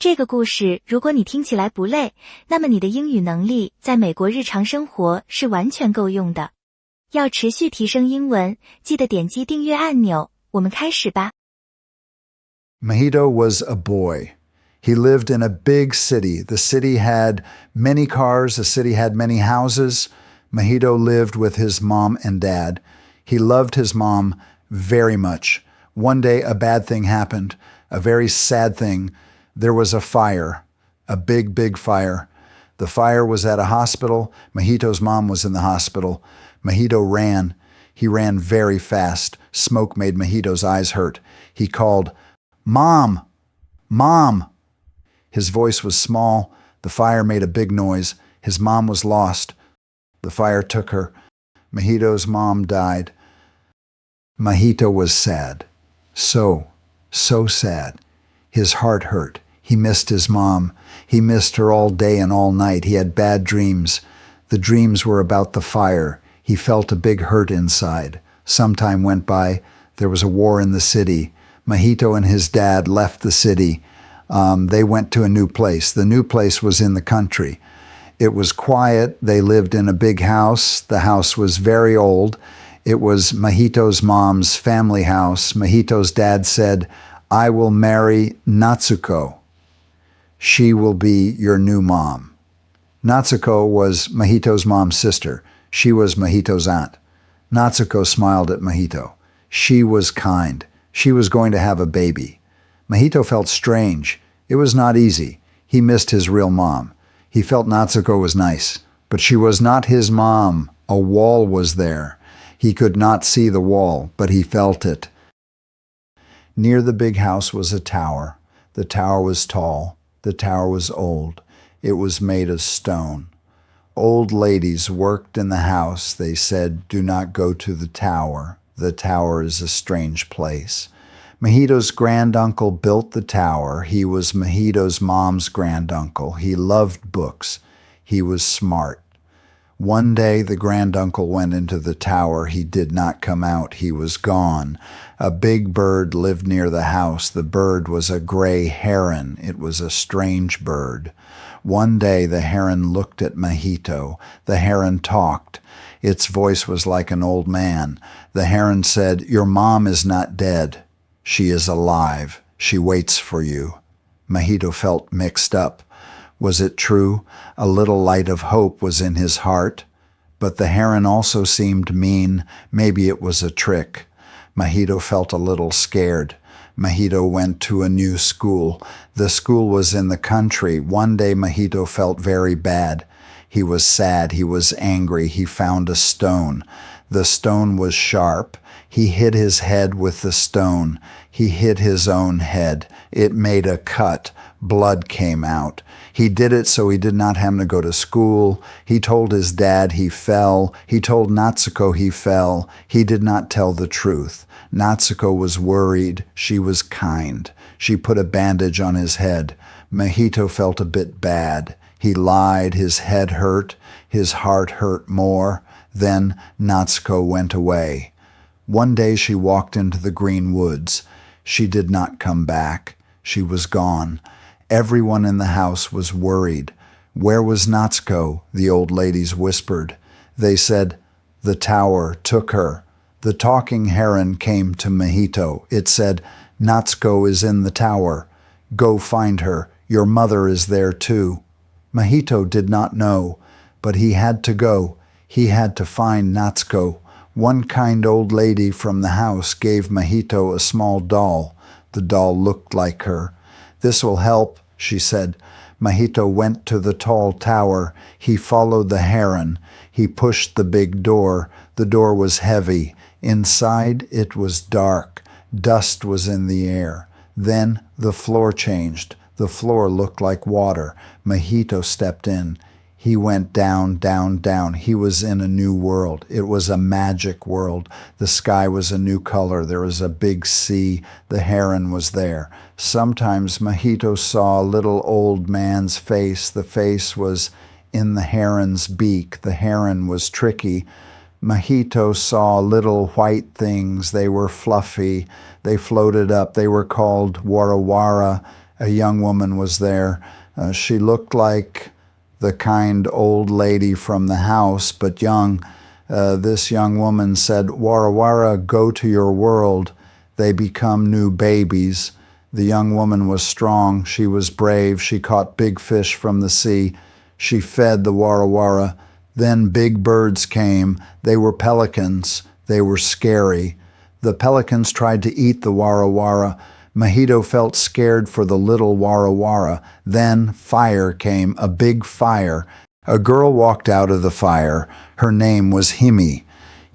这个故事如果你听起来不累，那么你的英语能力在美国日常生活是完全够用的。要持续提升英文，记得点击订阅按钮。我们开始吧。Mahito was a boy. He lived in a big city. The city had many cars. The city had many houses. Mahito lived with his mom and dad. He loved his mom very much. One day, a bad thing happened, a very sad thing. There was a fire, a big, big fire. The fire was at a hospital. Mahito's mom was in the hospital. Mahito ran. He ran very fast. Smoke made Mahito's eyes hurt. He called, "Mom! Mom!" His voice was small. The fire made a big noise. His mom was lost. The fire took her. Mahito's mom died. Mahito was sad. So sad. His heart hurt. He missed his mom. He missed her all day and all night. He had bad dreams. The dreams were about the fire. He felt a big hurt inside. Some time went by. There was a war in the city. Mahito and his dad left the city. They went to a new place. The new place was in the country. It was quiet. They lived in a big house. The house was very old. It was Mahito's mom's family house. Mahito's dad said, "I will marry Natsuko. She will be your new mom." Natsuko was Mahito's mom's sister. She was Mahito's aunt. Natsuko smiled at Mahito. She was kind. She was going to have a baby. Mahito felt strange. It was not easy. He missed his real mom. He felt Natsuko was nice, but she was not his mom. A wall was there. He could not see the wall, but he felt it. Near the big house was a tower. The tower was tall. The tower was old. It was made of stone. Old ladies worked in the house. They said, "Do not go to the tower. The tower is a strange place." Mahito's granduncle built the tower. He was Mahito's mom's granduncle. He loved books. He was smart. One day the granduncle went into the tower. He did not come out. He was gone. A big bird lived near the house. The bird was a gray heron. It was a strange bird. One day the heron looked at Mahito. The heron talked. Its voice was like an old man. The heron said, "Your mom is not dead. She is alive. She waits for you." Mahito felt mixed up. Was it true? A little light of hope was in his heart. But the heron also seemed mean. Maybe it was a trick. Mahito felt a little scared. Mahito went to a new school. The school was in the country. One day Mahito felt very bad. He was sad. He was angry. He found a stone. The stone was sharp. He hit his head with the stone. He hit his own head. It made a cut. Blood came out. He did it so he did not have to go to school. He told his dad he fell. He told Natsuko he fell. He did not tell the truth. Natsuko was worried. She was kind. She put a bandage on his head. Mahito felt a bit bad. He lied. His head hurt. His heart hurt more. Then Natsuko went away. One day she walked into the green woods. She did not come back. She was gone. Everyone in the house was worried. Where was Natsuko? The old ladies whispered. They said, "The tower took her." The talking heron came to Mahito. It said, "Natsuko is in the tower. Go find her. Your mother is there too." Mahito did not know, but he had to go. He had to find Natsuko. One kind old lady from the house gave Mahito a small doll. The doll looked like her. "This will help," she said. Mahito went to the tall tower. He followed the heron. He pushed the big door. The door was heavy. Inside it was dark. Dust was in the air. Then the floor changed. The floor looked like water. Mahito stepped in. He went down, down, down. He was in a new world. It was a magic world. The sky was a new color. There was a big sea. The heron was there. Sometimes Mahito saw a little old man's face. The face was in the heron's beak. The heron was tricky. Mahito saw little white things. They were fluffy. They floated up. They were called warawara. A young woman was there. She looked like the kind old lady from the house, but young. This young woman said, "Wara wara, go to your world. They become new babies." The young woman was strong. She was brave. She caught big fish from the sea. She fed the wara wara. Then big birds came. They were pelicans. They were scary. The pelicans tried to eat the wara wara. Mojito felt scared for the little wara wara. Then fire came, a big fire. A girl walked out of the fire. Her name was Himi.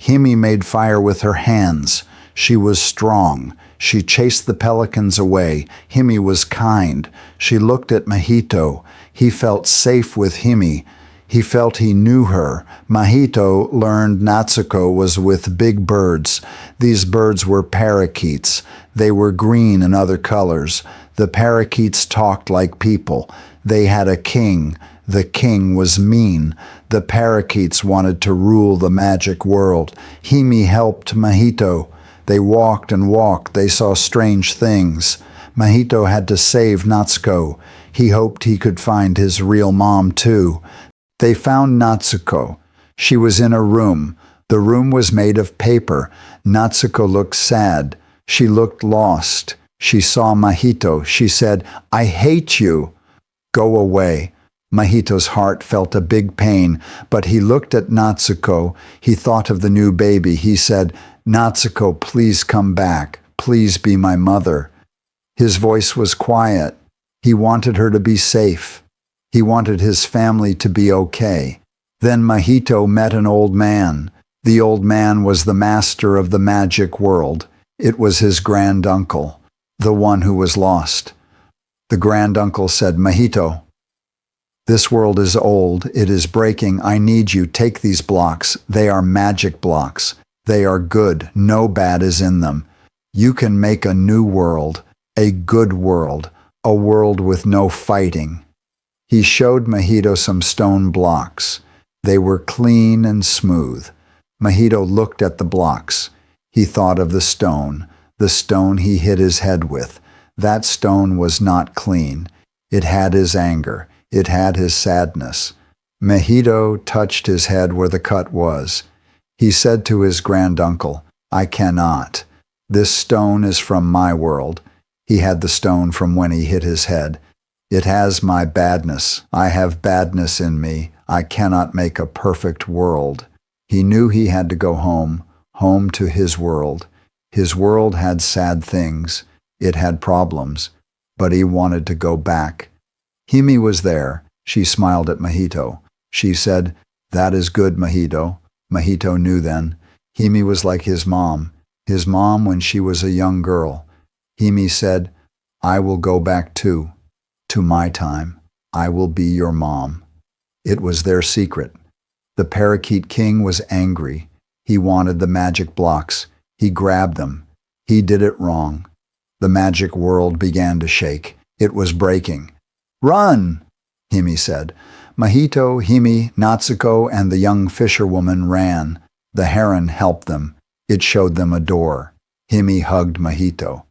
Himi made fire with her hands. She was strong. She chased the pelicans away. Himi was kind. She looked at Mojito. He felt safe with Himi. He felt he knew her. Mojito learned Natsuko was with big birds. These birds were parakeets. They were green and other colors. The parakeets talked like people. They had a king. The king was mean. The parakeets wanted to rule the magic world. Himi helped Mojito. They walked and walked. They saw strange things. Mojito had to save Natsuko. He hoped he could find his real mom, too. They found Natsuko. She was in a room. The room was made of paper. Natsuko looked sad. She looked lost. She saw Mojito. She said, "I hate you." "Go away." Mojito's heart felt a big pain, but he looked at Natsuko. He thought of the new baby. He said, "Natsuko, please come back. Please be my mother." His voice was quiet. He wanted her to be safe. He wanted his family to be okay. Then Mojito met an old man. The old man was the master of the magic world. It was his granduncle, the one who was lost. The granduncle said, "Mojito, this world is old. It is breaking. I need you. Take these blocks. They are magic blocks. They are good. No bad is in them. You can make a new world, a good world, a world with no fighting." He showed Mojito some stone blocks. They were clean and smooth. Mojito looked at the blocks. He thought of the stone he hit his head with. That stone was not clean. It had his anger. It had his sadness. Mojito touched his head where the cut was. He said to his granduncle, "I cannot. This stone is from my world." He had the stone from when he hit his head. "It has my badness. I have badness in me. I cannot make a perfect world." He knew he had to go home to his world. His world had sad things. It had problems. But he wanted to go back. Himi was there. She smiled at Mojito. She said, "That is good, Mojito." Mojito knew then. Himi was like his mom when she was a young girl. Himi said, "I will go back too. To my time. I will be your mom." It was their secret. The parakeet king was angry. He wanted the magic blocks. He grabbed them. He did it wrong. The magic world began to shake. It was breaking. "Run!" Himi said. Mojito, Himi, Natsuko, and the young fisherwoman ran. The heron helped them. It showed them a door. Himi hugged Mojito.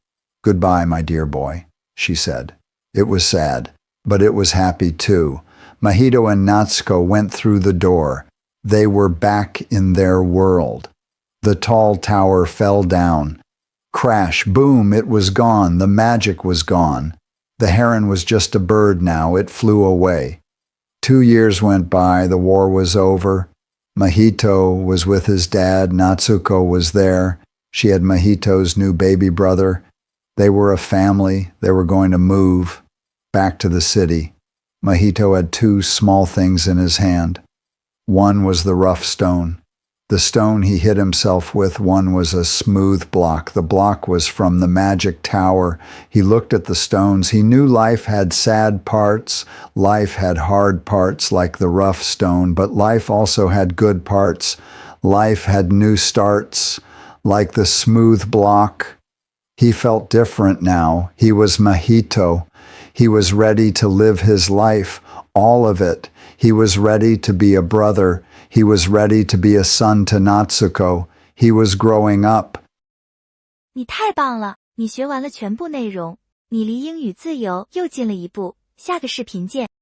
"Goodbye, my dear boy," she said. It was sad, but it was happy too. Mojito and Natsuko went through the door. They were back in their world. The tall tower fell down. Crash, boom, it was gone. The magic was gone. The heron was just a bird now. It flew away. 2 years went by. The war was over. Mojito was with his dad. Natsuko was there. She had Mojito's new baby brother. They were a family. They were going to move back to the city. Mojito had 2 small things in his hand. One was the rough stone. The stone he hit himself with. One was a smooth block. The block was from the magic tower. He looked at the stones. He knew life had sad parts. Life had hard parts like the rough stone, but life also had good parts. Life had new starts like the smooth block. He felt different now. He was Mojito. He was ready to live his life, all of it. He was ready to be a brother. He was ready to be a son to Natsuko. He was growing up. 你太棒了！你学完了全部内容。你离英语自由又近了一步。下个视频见。